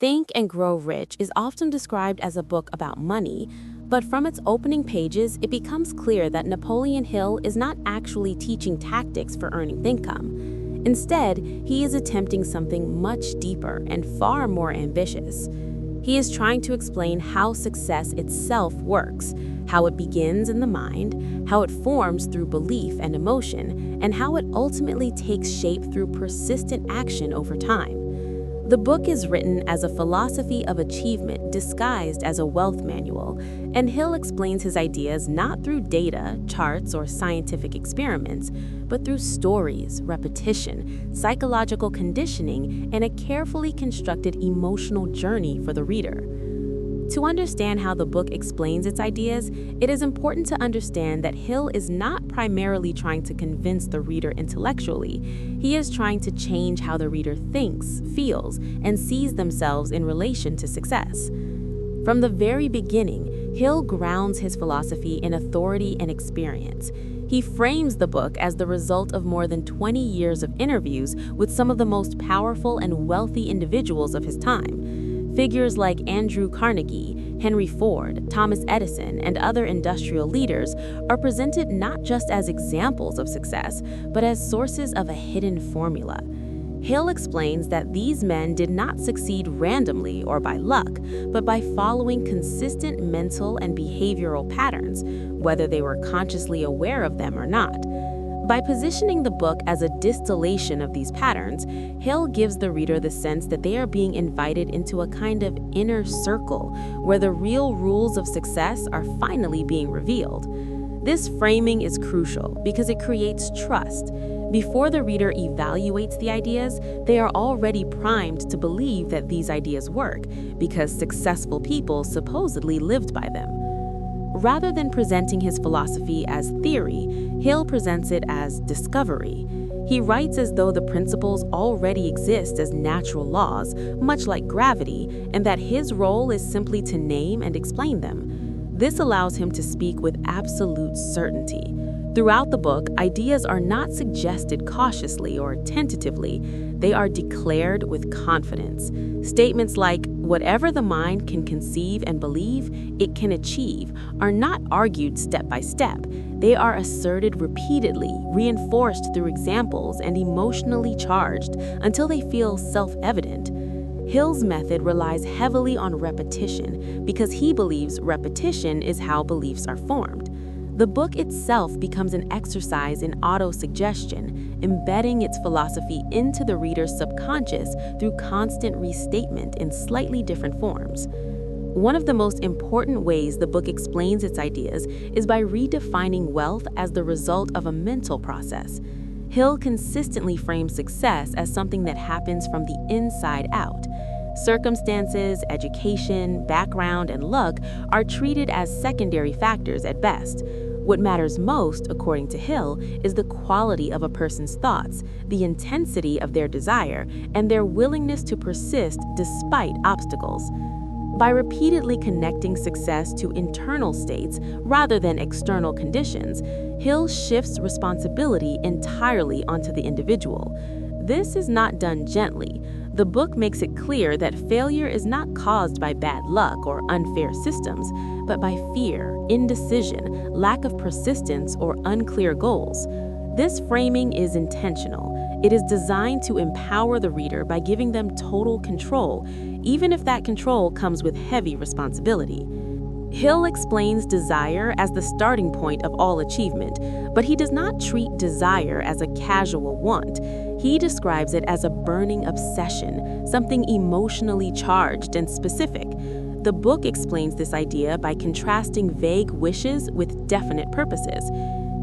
Think and Grow Rich is often described as a book about money, but from its opening pages, it becomes clear that Napoleon Hill is not actually teaching tactics for earning income. Instead, he is attempting something much deeper and far more ambitious. He is trying to explain how success itself works, how it begins in the mind, how it forms through belief and emotion, and how it ultimately takes shape through persistent action over time. The book is written as a philosophy of achievement disguised as a wealth manual, and Hill explains his ideas not through data, charts, or scientific experiments, but through stories, repetition, psychological conditioning, and a carefully constructed emotional journey for the reader. To understand how the book explains its ideas, it is important to understand that Hill is not primarily trying to convince the reader intellectually. He is trying to change how the reader thinks, feels, and sees themselves in relation to success. From the very beginning, Hill grounds his philosophy in authority and experience. He frames the book as the result of more than 20 years of interviews with some of the most powerful and wealthy individuals of his time. Figures like Andrew Carnegie, Henry Ford, Thomas Edison, and other industrial leaders are presented not just as examples of success, but as sources of a hidden formula. Hill explains that these men did not succeed randomly or by luck, but by following consistent mental and behavioral patterns, whether they were consciously aware of them or not. By positioning the book as a distillation of these patterns, Hill gives the reader the sense that they are being invited into a kind of inner circle where the real rules of success are finally being revealed. This framing is crucial because it creates trust. Before the reader evaluates the ideas, they are already primed to believe that these ideas work because successful people supposedly lived by them. Rather than presenting his philosophy as theory, Hill presents it as discovery. He writes as though the principles already exist as natural laws, much like gravity, and that his role is simply to name and explain them. This allows him to speak with absolute certainty. Throughout the book, ideas are not suggested cautiously or tentatively. They are declared with confidence. Statements like, "Whatever the mind can conceive and believe, it can achieve," are not argued step by step. They are asserted repeatedly, reinforced through examples, and emotionally charged until they feel self-evident. Hill's method relies heavily on repetition because he believes repetition is how beliefs are formed. The book itself becomes an exercise in auto-suggestion, embedding its philosophy into the reader's subconscious through constant restatement in slightly different forms. One of the most important ways the book explains its ideas is by redefining wealth as the result of a mental process. Hill consistently frames success as something that happens from the inside out. Circumstances, education, background, and luck are treated as secondary factors at best. What matters most, according to Hill, is the quality of a person's thoughts, the intensity of their desire, and their willingness to persist despite obstacles. By repeatedly connecting success to internal states rather than external conditions, Hill shifts responsibility entirely onto the individual. This is not done gently. The book makes it clear that failure is not caused by bad luck or unfair systems, but by fear, indecision, lack of persistence, or unclear goals. This framing is intentional. It is designed to empower the reader by giving them total control, even if that control comes with heavy responsibility. Hill explains desire as the starting point of all achievement, but he does not treat desire as a casual want. He describes it as a burning obsession, something emotionally charged and specific. The book explains this idea by contrasting vague wishes with definite purposes.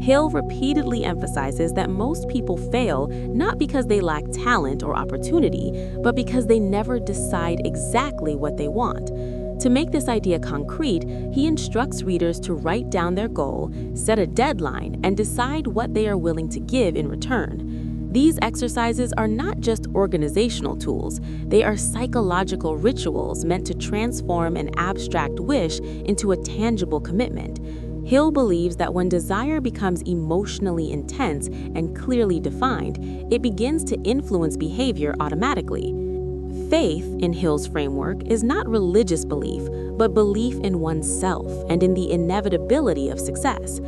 Hill repeatedly emphasizes that most people fail not because they lack talent or opportunity, but because they never decide exactly what they want. To make this idea concrete, he instructs readers to write down their goal, set a deadline, and decide what they are willing to give in return. These exercises are not just organizational tools, they are psychological rituals meant to transform an abstract wish into a tangible commitment. Hill believes that when desire becomes emotionally intense and clearly defined, it begins to influence behavior automatically. Faith, in Hill's framework, is not religious belief, but belief in oneself and in the inevitability of success.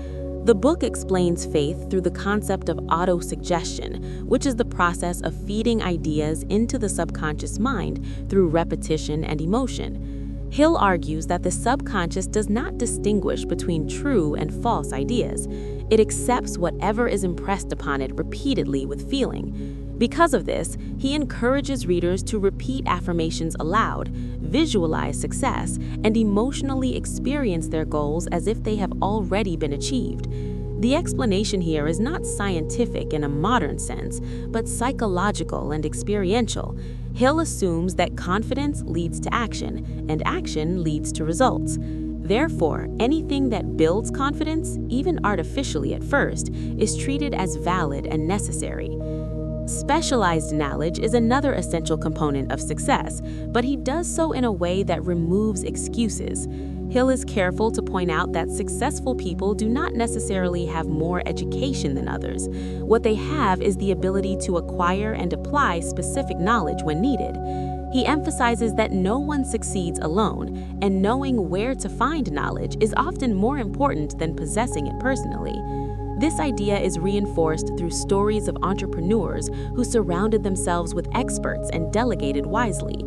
The book explains faith through the concept of autosuggestion, which is the process of feeding ideas into the subconscious mind through repetition and emotion. Hill argues that the subconscious does not distinguish between true and false ideas. It accepts whatever is impressed upon it repeatedly with feeling. Because of this, he encourages readers to repeat affirmations aloud, visualize success, and emotionally experience their goals as if they have already been achieved. The explanation here is not scientific in a modern sense, but psychological and experiential. Hill assumes that confidence leads to action, and action leads to results. Therefore, anything that builds confidence, even artificially at first, is treated as valid and necessary. Specialized knowledge is another essential component of success, but he does so in a way that removes excuses. Hill is careful to point out that successful people do not necessarily have more education than others. What they have is the ability to acquire and apply specific knowledge when needed. He emphasizes that no one succeeds alone, and knowing where to find knowledge is often more important than possessing it personally. This idea is reinforced through stories of entrepreneurs who surrounded themselves with experts and delegated wisely.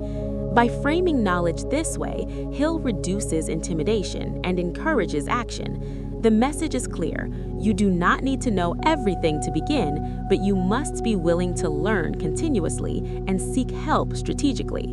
By framing knowledge this way, Hill reduces intimidation and encourages action. The message is clear: you do not need to know everything to begin, but you must be willing to learn continuously and seek help strategically.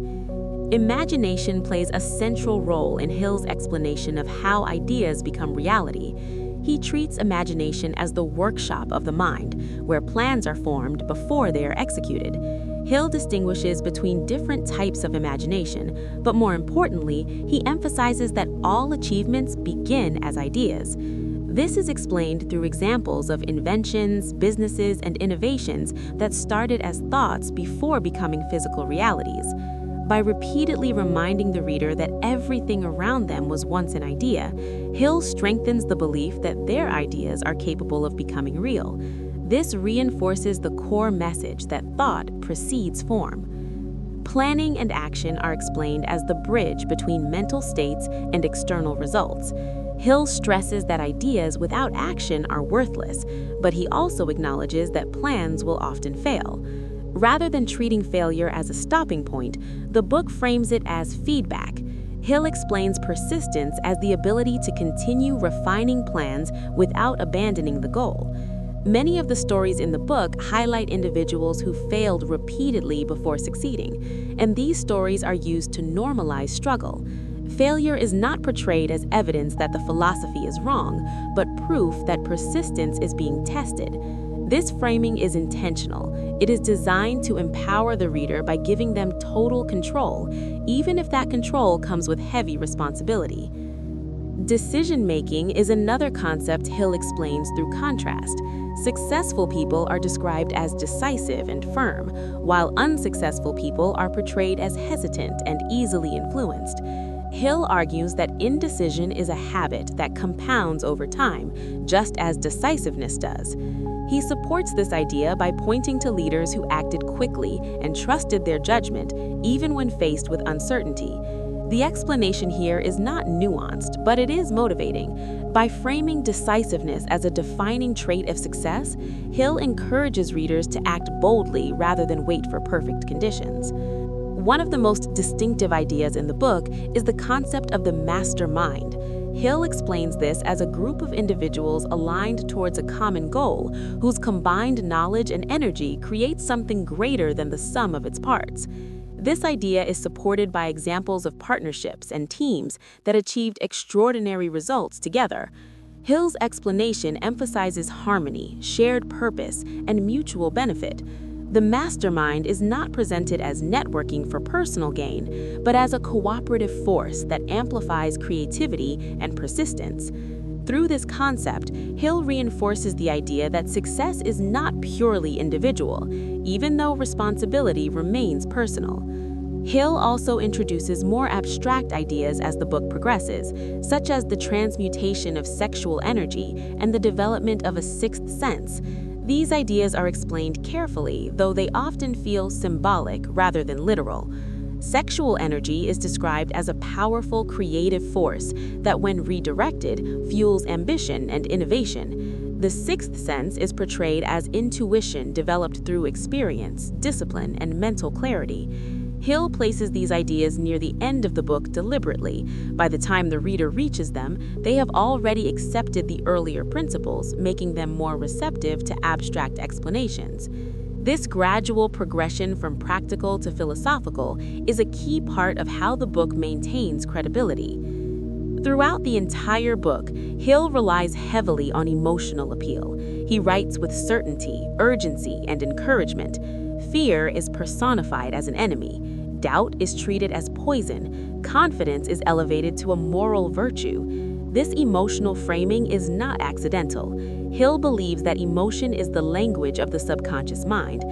Imagination plays a central role in Hill's explanation of how ideas become reality. He treats imagination as the workshop of the mind, where plans are formed before they are executed. Hill distinguishes between different types of imagination, but more importantly, he emphasizes that all achievements begin as ideas. This is explained through examples of inventions, businesses, and innovations that started as thoughts before becoming physical realities. By repeatedly reminding the reader that everything around them was once an idea, Hill strengthens the belief that their ideas are capable of becoming real. This reinforces the core message that thought precedes form. Planning and action are explained as the bridge between mental states and external results. Hill stresses that ideas without action are worthless, but he also acknowledges that plans will often fail. Rather than treating failure as a stopping point, the book frames it as feedback. Hill explains persistence as the ability to continue refining plans without abandoning the goal. Many of the stories in the book highlight individuals who failed repeatedly before succeeding, and these stories are used to normalize struggle. Failure is not portrayed as evidence that the philosophy is wrong, but proof that persistence is being tested. This framing is intentional. It is designed to empower the reader by giving them total control, even if that control comes with heavy responsibility. Decision-making is another concept Hill explains through contrast. Successful people are described as decisive and firm, while unsuccessful people are portrayed as hesitant and easily influenced. Hill argues that indecision is a habit that compounds over time, just as decisiveness does. He supports this idea by pointing to leaders who acted quickly and trusted their judgment, even when faced with uncertainty. The explanation here is not nuanced, but it is motivating. By framing decisiveness as a defining trait of success, Hill encourages readers to act boldly rather than wait for perfect conditions. One of the most distinctive ideas in the book is the concept of the mastermind. Hill explains this as a group of individuals aligned towards a common goal, whose combined knowledge and energy creates something greater than the sum of its parts. This idea is supported by examples of partnerships and teams that achieved extraordinary results together. Hill's explanation emphasizes harmony, shared purpose, and mutual benefit. The mastermind is not presented as networking for personal gain, but as a cooperative force that amplifies creativity and persistence. Through this concept, Hill reinforces the idea that success is not purely individual, even though responsibility remains personal. Hill also introduces more abstract ideas as the book progresses, such as the transmutation of sexual energy and the development of a sixth sense. These ideas are explained carefully, though they often feel symbolic rather than literal. Sexual energy is described as a powerful creative force that, when redirected, fuels ambition and innovation. The sixth sense is portrayed as intuition developed through experience, discipline, and mental clarity. Hill places these ideas near the end of the book deliberately. By the time the reader reaches them, they have already accepted the earlier principles, making them more receptive to abstract explanations. This gradual progression from practical to philosophical is a key part of how the book maintains credibility. Throughout the entire book, Hill relies heavily on emotional appeal. He writes with certainty, urgency, and encouragement. Fear is personified as an enemy. Doubt is treated as poison. Confidence is elevated to a moral virtue. This emotional framing is not accidental. Hill believes that emotion is the language of the subconscious mind,